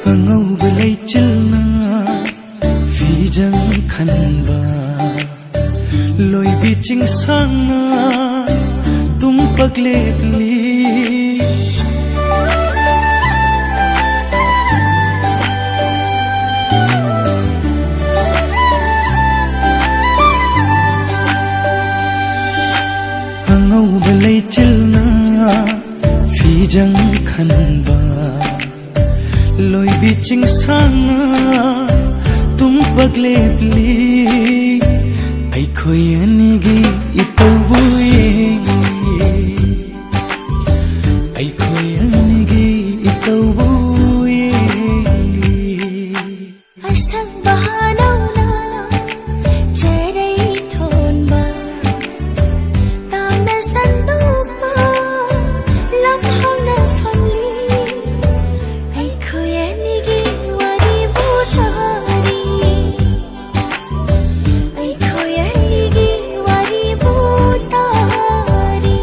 angauba leichilna fijang khanba loi biching sangna tum paglepli angauba leichilna fijang khanba loi biching sangna tum paglepli aikhoi anigi itaubu yengi aikhoi anigi itaubu yengi asang bahanauna cherai thonba tamna sandukma lamhauna famli aikhoi anigi wari butari aikhoi anigi wari butari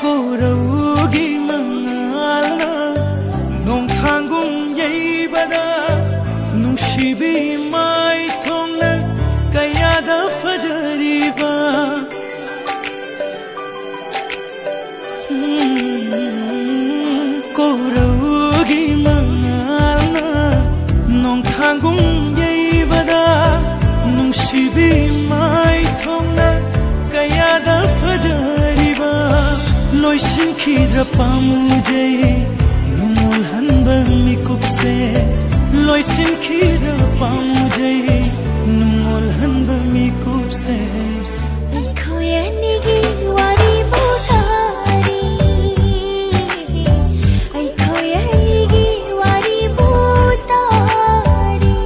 Koraugi mangalna nong thangung yeibada nungsibi mai thongna kayada fajariba Koraugi mangalna nong thangung yeibada nungsibi mai thongna kayada fajariba loi sinkhidra pamujai numol hanba mikup se loi sinkhidra pamujai numol hanba mikup se aikhoi anigi wari butari aikhoi anigi wari butari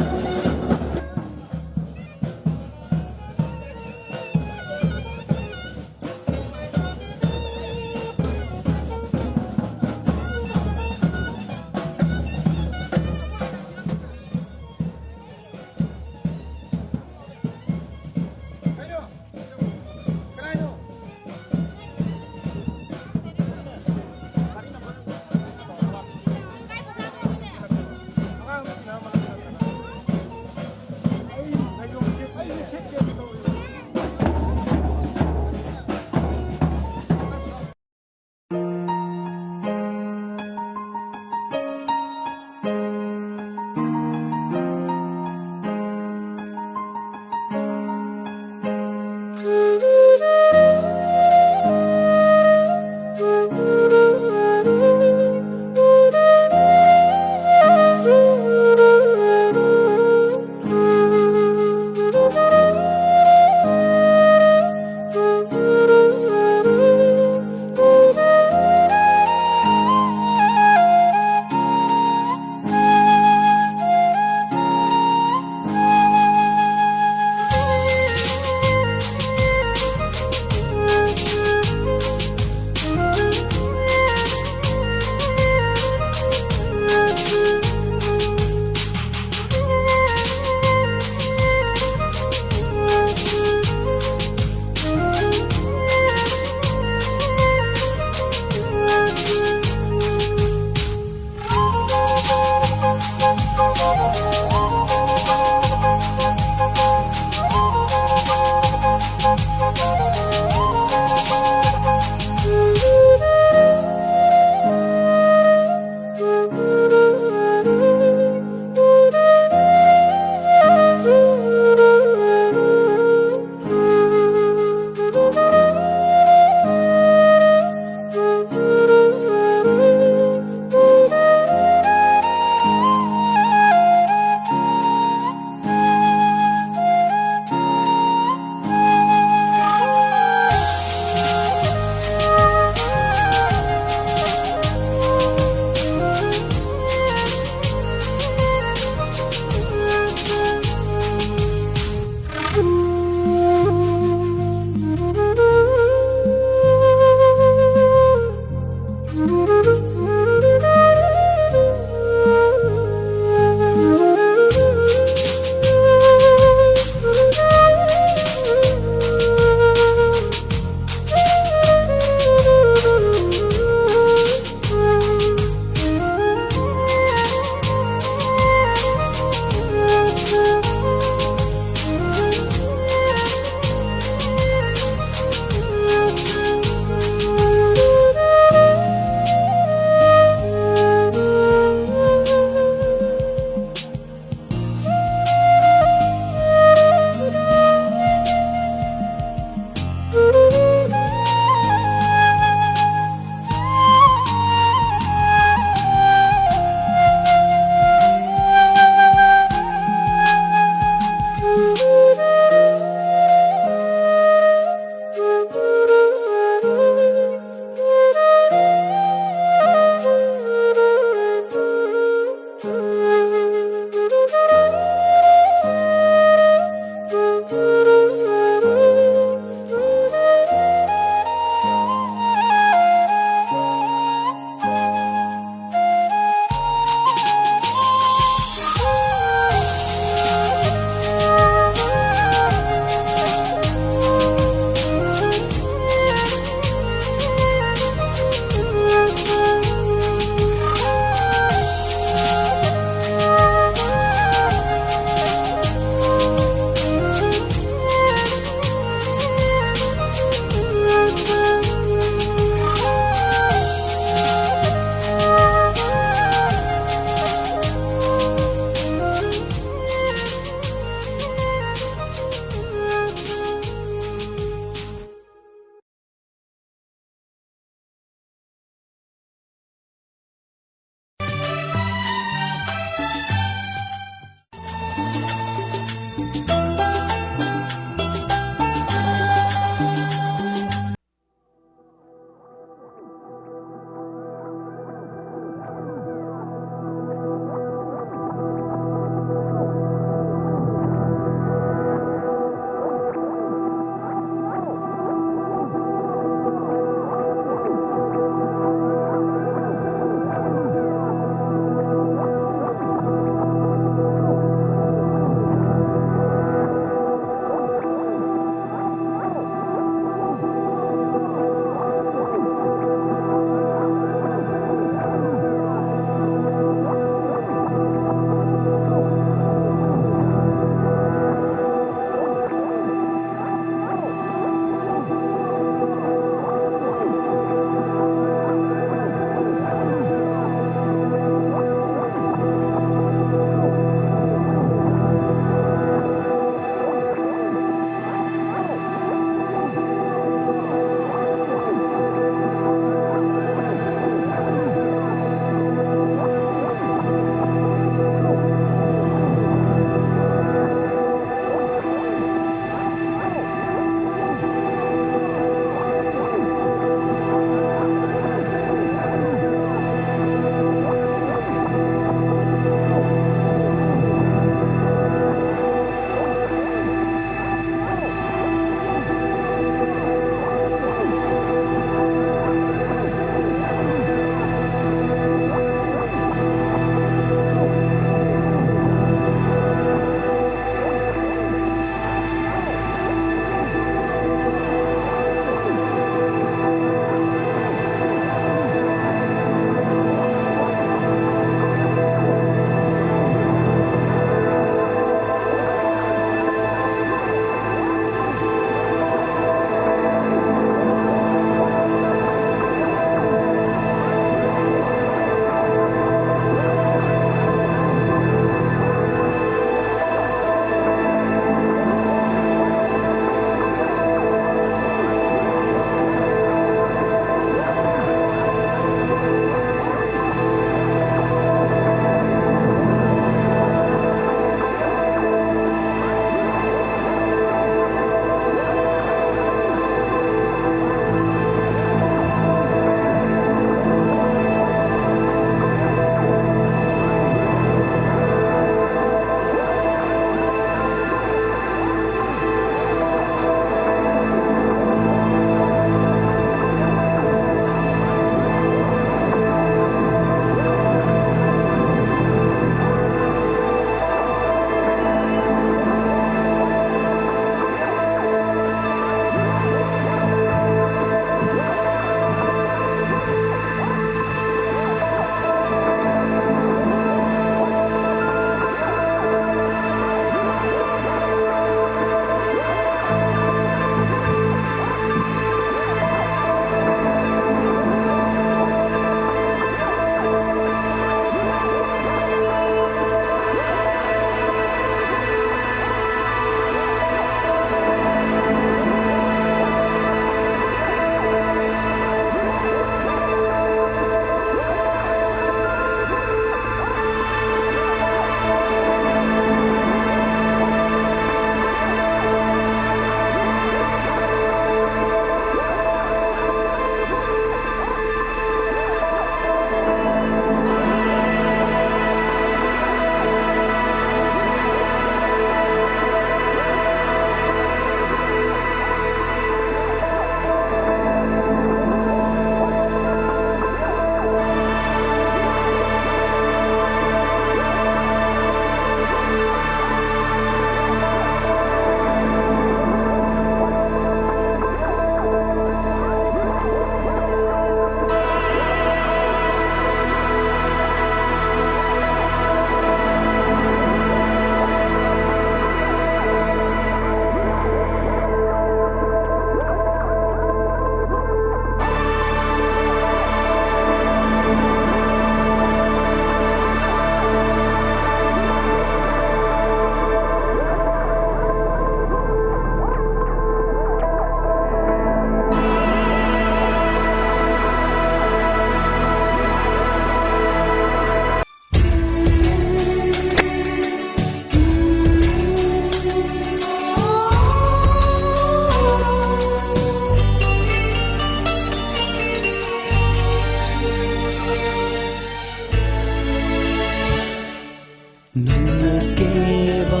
ꯅꯪꯅꯀꯦꯕ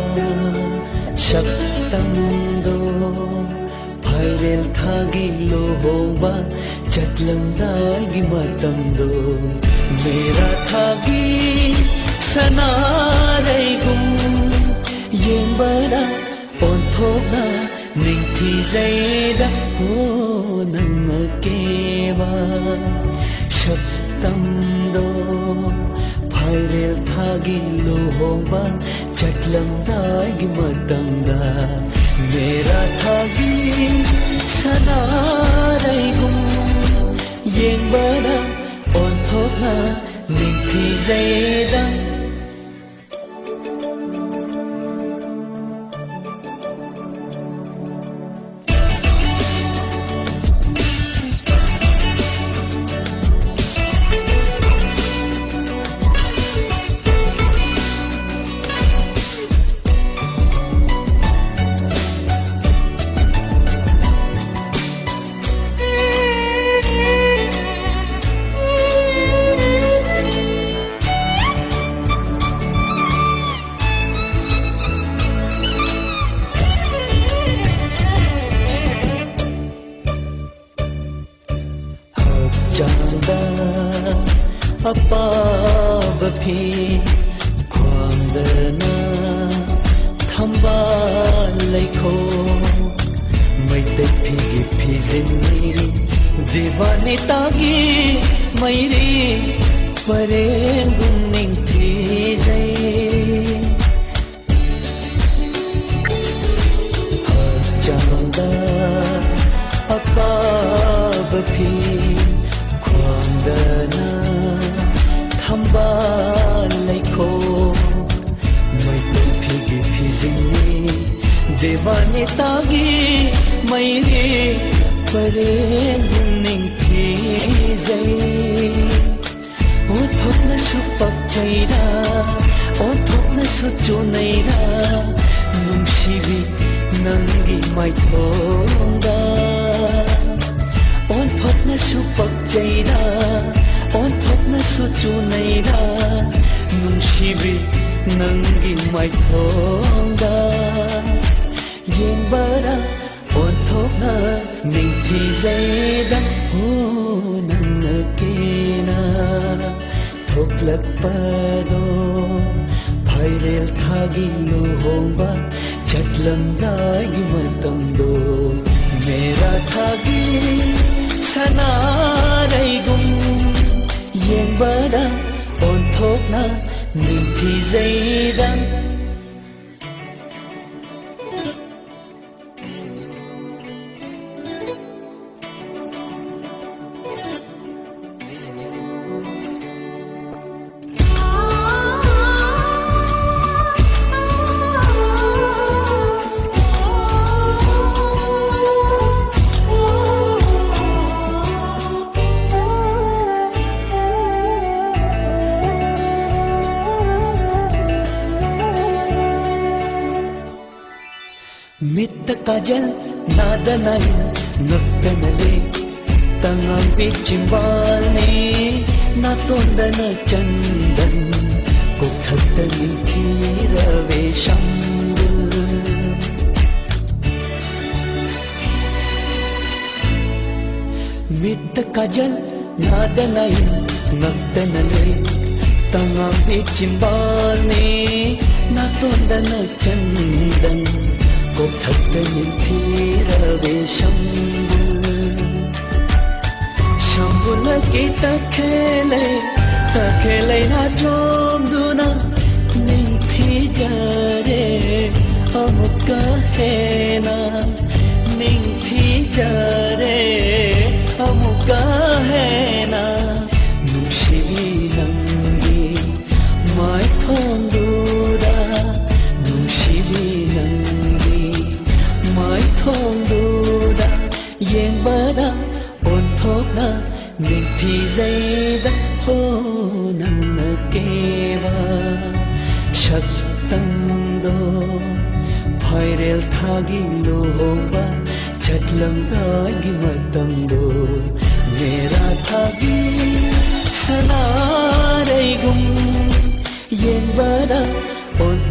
ꯁꯛꯇꯝꯗꯣ ꯐꯥꯏꯔꯦꯜ ꯊꯥꯒꯤ ꯂꯨꯍꯣꯡꯕ ꯆꯠꯂꯝꯗꯥꯏꯒꯤ ꯃꯇꯝꯗꯣ ꯃꯦꯔꯥ ꯊꯥꯒꯤ ꯁꯅꯥꯔꯩꯒꯨꯝ ꯌꯦꯡꯕꯗ ꯑꯣꯟꯊꯣꯛꯅ ꯅꯤꯡꯊꯤꯖꯩꯗ ꯅꯪꯅꯀꯦꯕ ꯁꯛꯇꯝꯗꯣ ꯐꯥꯏꯔꯦꯜ ꯊꯥꯒꯤ ꯂꯨꯍꯣꯡꯕ ꯆꯠꯂꯝꯗꯥꯏꯒꯤ ꯃꯇꯝꯗ ꯃꯦꯔꯥ ꯊꯥꯒꯤ ꯁꯅꯥꯔꯩꯒꯨꯝ ꯌꯦꯡꯕꯗ ꯑꯣꯟꯊꯣꯛꯅ ꯅꯤꯡꯊꯤꯖꯩꯗ ꯆꯥꯡꯗ ꯑꯄꯥꯕ ꯐꯤ ꯈ꯭ꯋꯥꯡꯗꯅ ꯊꯝꯕꯥꯜ ꯂꯩꯈꯣꯛ ꯃꯩꯇꯩ ꯐꯤꯒꯤ ꯐꯤꯖꯤꯟꯅꯤ ꯗꯤꯋꯥꯅꯤꯇꯥꯒꯤ ꯃꯩꯔꯤ ꯄꯔꯦꯡꯒꯨꯝ ꯅꯤꯡꯊꯤꯖꯩ ꯍꯛꯆꯥꯡꯗ ꯑꯄꯥꯕ ꯐꯤ ꯈ꯭ꯋꯥꯡꯗꯅ ꯊꯝꯕꯥꯜ ꯂꯩꯈꯣꯛ ꯃꯩꯇꯩ ꯐꯤꯒꯤ ꯐꯤꯖꯤꯟꯅꯤ ꯗꯤꯋꯥꯅꯤꯇꯥꯒꯤ ꯃꯩꯔꯤ ꯄꯔꯦꯡꯒꯨꯝ ꯅꯤꯡꯊꯤꯖꯩ ꯑꯣꯟꯊꯣꯛꯅꯁꯨ ꯄꯛꯆꯩꯔꯥ ꯑꯣꯟꯊꯣꯛꯅꯁꯨ ꯆꯨꯅꯩꯔꯥ ꯅꯨꯡꯁꯤꯕꯤ ꯅꯪꯒꯤ ꯃꯥꯏꯊꯣꯡꯗ ꯑꯣꯟꯊꯣꯛꯅꯁꯨ ꯄꯛꯆꯩꯔꯥ ꯑꯣꯟꯊꯣꯛꯅꯁꯨ ꯆꯨꯅꯩꯔꯥ ꯅꯨꯡꯁꯤꯕꯤ ꯅꯪꯒꯤ ꯃꯥꯏꯊꯣꯡꯗ ꯌꯦꯡꯕꯗ ꯑꯣꯟꯊꯣꯛꯅ ꯅꯤꯡꯊꯤꯖꯩꯗ ꯅꯪꯅꯀꯦꯅ ꯊꯣꯛꯂꯛꯄꯗꯣ ꯐꯥꯏꯔꯦꯜ ꯊꯥꯒꯤ ꯂꯨꯍꯣꯡꯕ ꯆꯠꯂꯝꯗꯥꯏꯒꯤ ꯃꯇꯝꯗꯣ ꯃꯦꯔꯥ ꯊꯥꯒꯤ ꯁꯅꯥꯔꯩꯒꯨꯝ ꯌꯦꯡꯕꯗ ꯑꯣꯟꯊꯣꯛꯅ ꯅꯤꯡꯊꯤꯖꯩꯗ मित्त काजल नादनाई नुक्तनले तंगांपी चिंबालने नातोंदन चंदन कोठत्तनी थीरवे शंग मित्त काजल नादनाई नुक्तनले तंगांपी चिंबालने नातोंदन चंदन कोठत्तनी थीरवे शंभु शंभुलकी तखेले ना जोमदुना निंथिजरे अमुक्का हेना निंथिजरे अमुक्का हेना नुशिबी नंगी माइथोंदुरा नुशिबी नंगी माइथोंदुरा येंबदा ओंथोकना निंथिजैदा हो नंगकेवा शक्तंदो फाइरेल थागी लोहोंबा चटलंगागी मतंदो मेरा थागी सनारैगुम येंबदा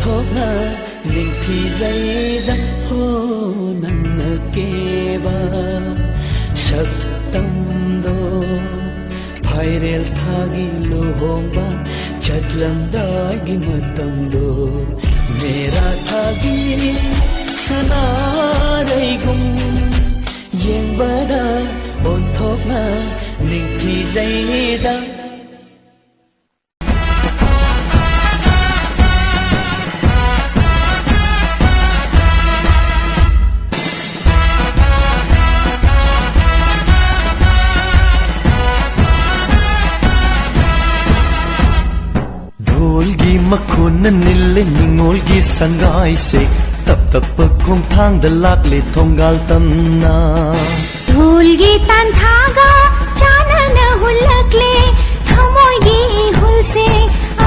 thokna ning thi zaida ho nanna keba sak tam do phairel thagi lohomba chatlam dagi matam do mera thagi sanarai gum yengbada on thokna ning thi zaida ढोलगी मखोन निल्ले निंगोलगी Sangai से तप तप खों थांग दलाक ले थोंगाल तमना ढोलगी तान थागा चानन हुलकले थमोगी हुलसे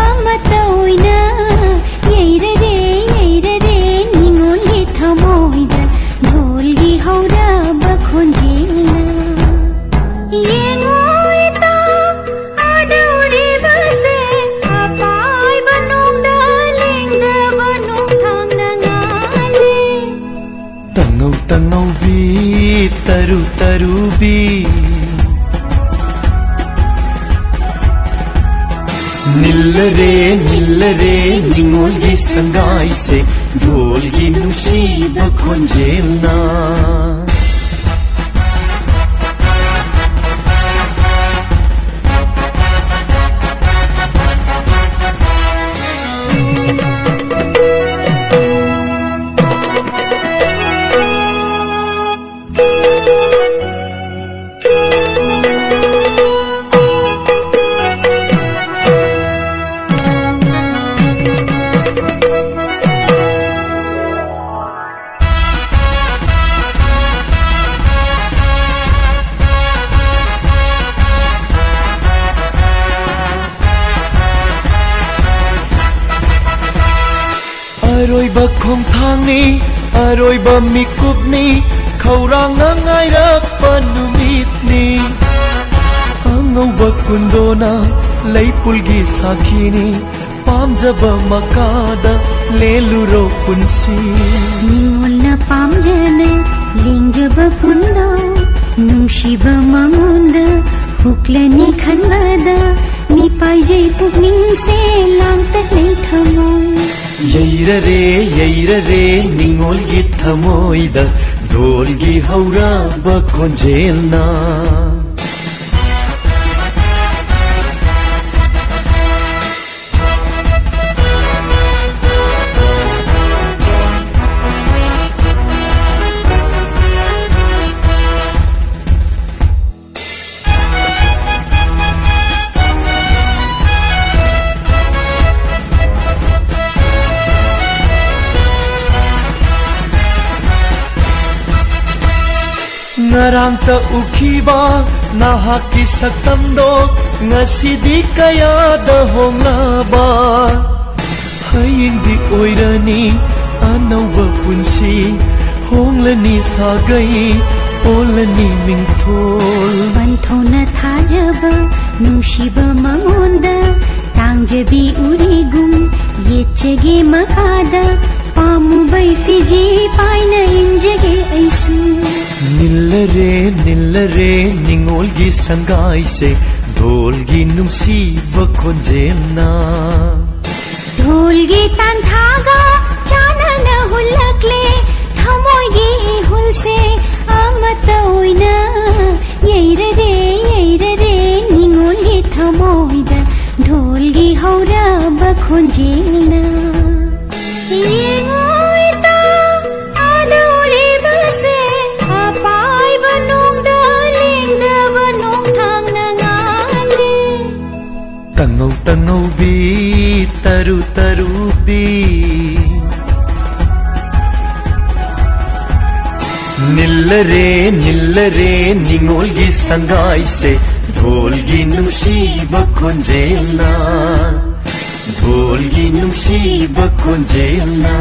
अमत ओइना येरे रे निंगोली थमोइदा ढोलगी हौरा बखोन जेलना येंगोइता आदौरी बसे अपाय बनोंग दालिंग दा बनोंग थांग नंगाले तंगौ तंगौ बी तरु तरु बी निल्लरे निंगोलगी संगाई से ढोलगी नुसी बखोन जेलना अरोइबा खों थांगनी अरोइबा मिकुपनी खौरांग नांगायरकपा नुमितनी अंगौबा कुंदोना लैपुलगी साखीनी पामजबा मकादा लेलुरो पुंसी निंगोलना पामजने लिंजबा कुंदो नुंशिबा मंगोंदा हुक्लनी खनबदा निपाइजै पुकनिंग से लांगतक ले थमो यैररे निंगोलगी थमोइदा ढोलगी Howrah बखोन जेलना ngarang ta ukhiba nahaki saktamdo ngasidi kaya da honglaba hayindi oirani anauba punsi honglani sagai olani mingthol banthona thajaba nungsiba mangonda tangjabi urigum yechege makada pamu bai fiji paina injege aisu निल्लरे निंगोलगी Sangai से ढोलगी नुसी बखोन जेलना ढोलगी तान थागा चानन हुलकले थमोगी हुलसे अमत ओइना येरे निंगोली थमोइदा ढोलगी हौरा बखोन जेलना येंगोइता आदौरी बसे अपाय बनोंग दालिंग दा बनोंग थांग नंगाले तंगौ B तरु तरु B निल्लरे निंगोलगी Sangai से ढोलगी नुसी बखोन जेलना ढोलगी नुसी बखोन जेलना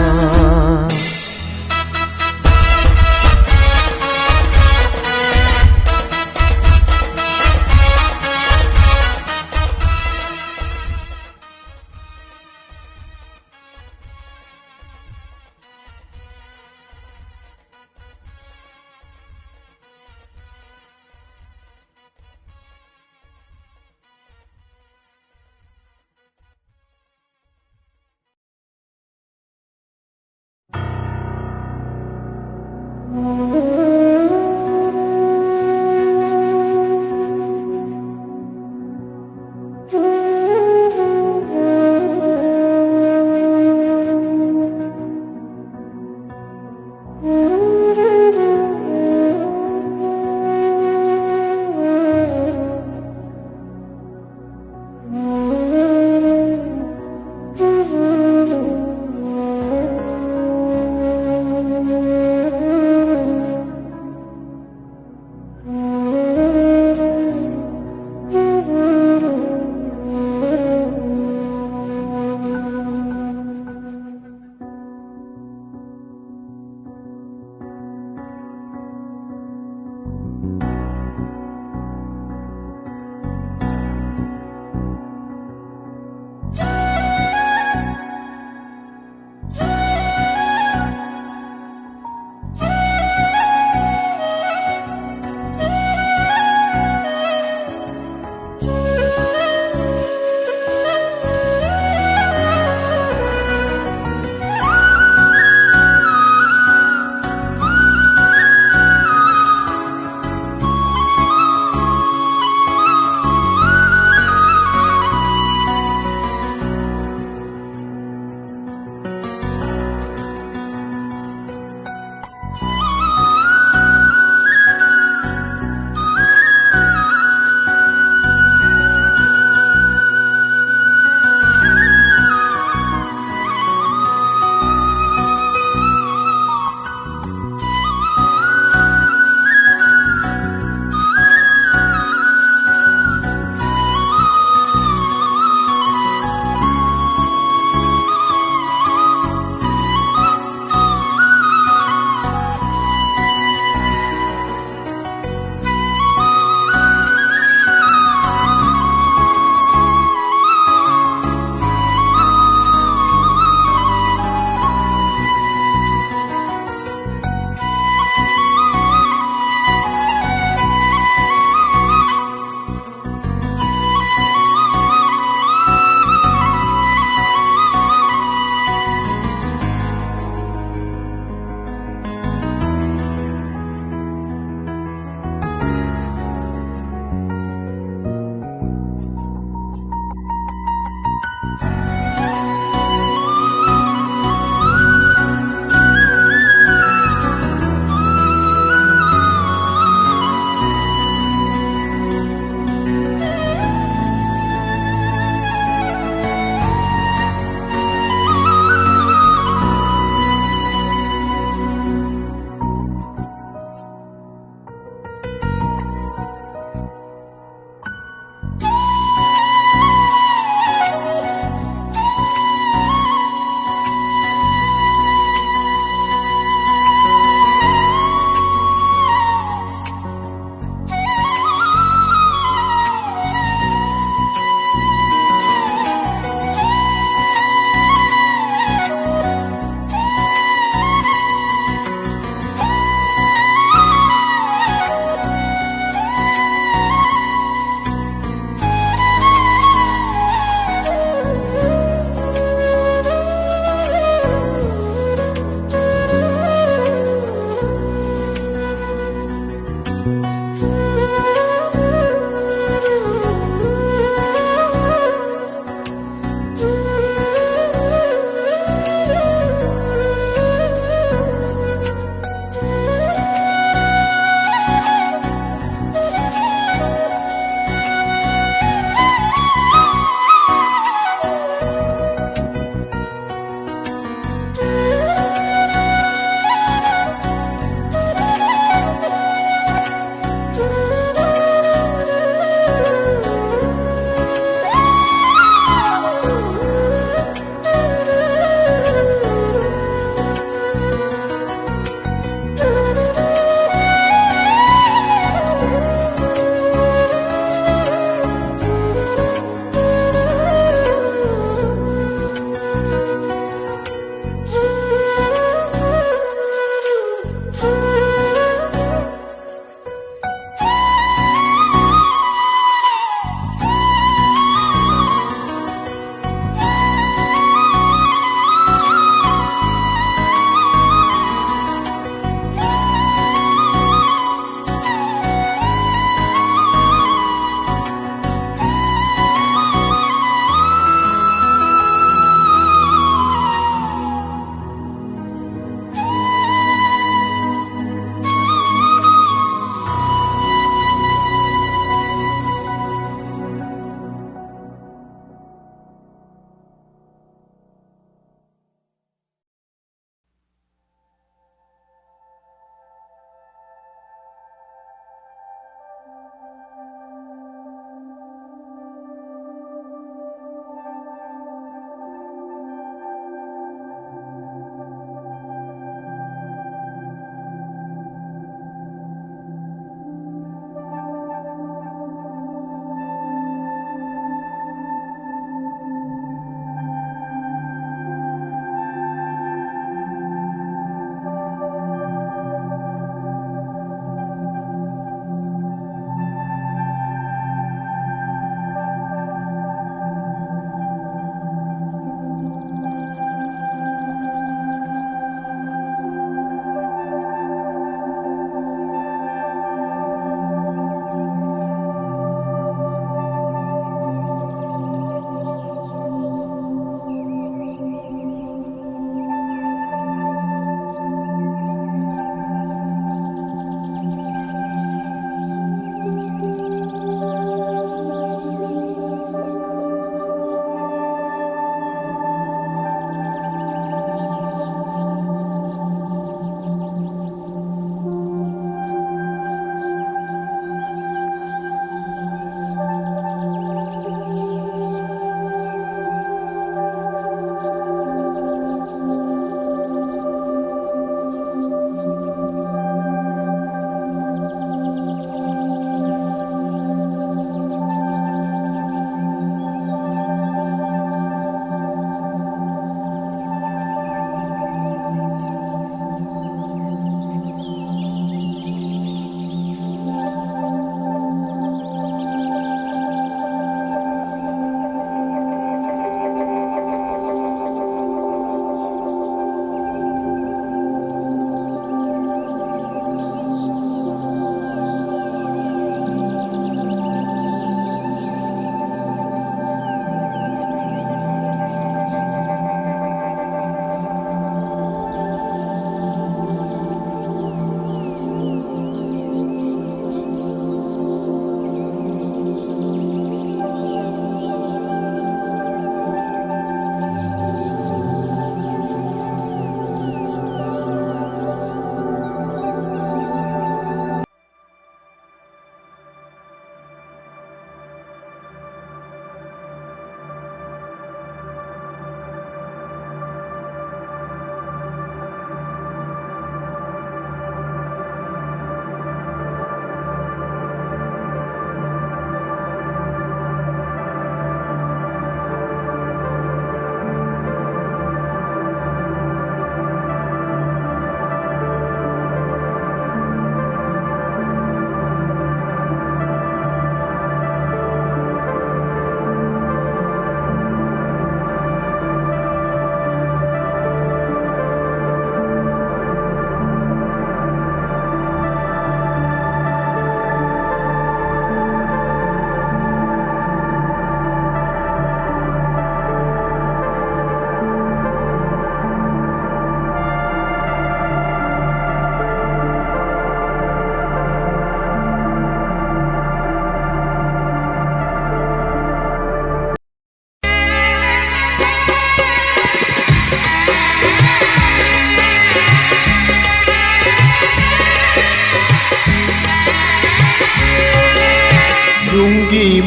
Yungi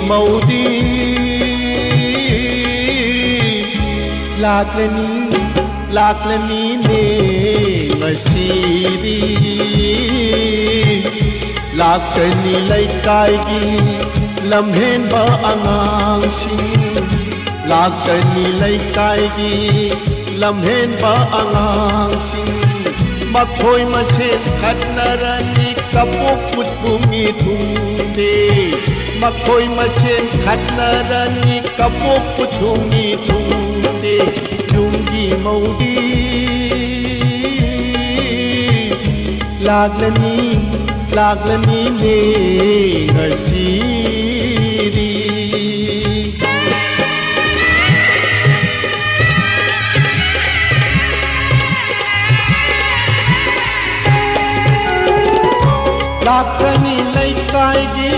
mau đi Laklani ne ngasidi Laklani laikai gi lamhen ba angang sing Laklani laikai gi lamhen ba angang sing Makhoi masen khatnarani kapok putpungi thungde Makhoi masen khatnarani kapok putpungi thungde Yungi maudi Laglani ne ngasidi Laklani laikai gi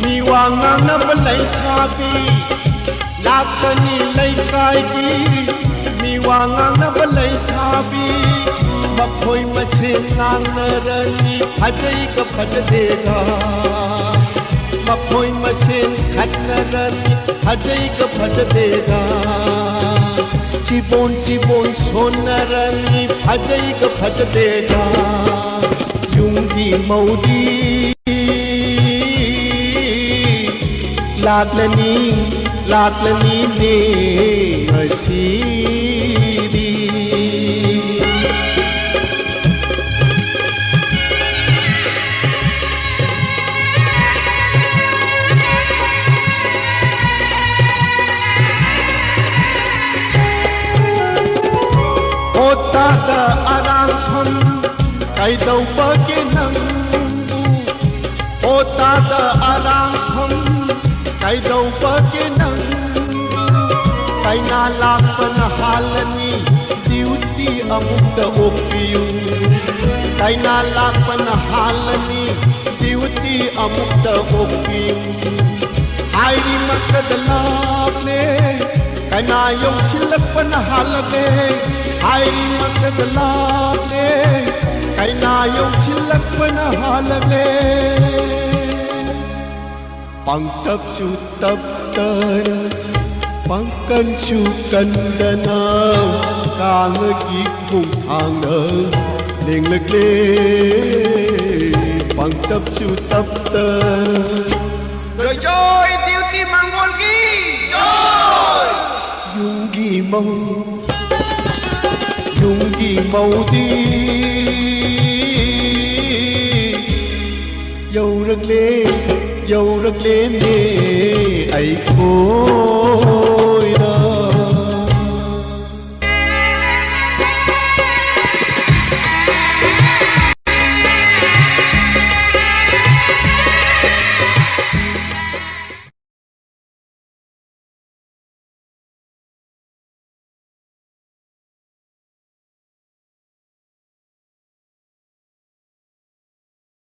miwangang na balay sabi Laklani laikai gi miwangang na balay sabi Makhoi masen ngang na rani hajay ka phajadega Makhoi masen khat na rani hajay ka phajadega Chibon son na rani hajay ka phajadega Yungi maudi Laklani ne ngasidi Ota da arang kham kai dau pa ke nang Ota da arang kham kai dau pa ke nang kai na lak pan halani duty amuk da opiu kai na lak pan halani duty amuk da opiu hai ri makad lak le kai na yong silak pan halage hai ri makad lak le kai na yong silak pan halage Pangtap su tap tara Pangkan su kandana Kang gik mung hang na Ling lag le Pangtap su tap tara Rồi trôi tiêu tim mang ngôn ghi Trôi Yung gi mau đi Dâu rực lên nê ấy khôi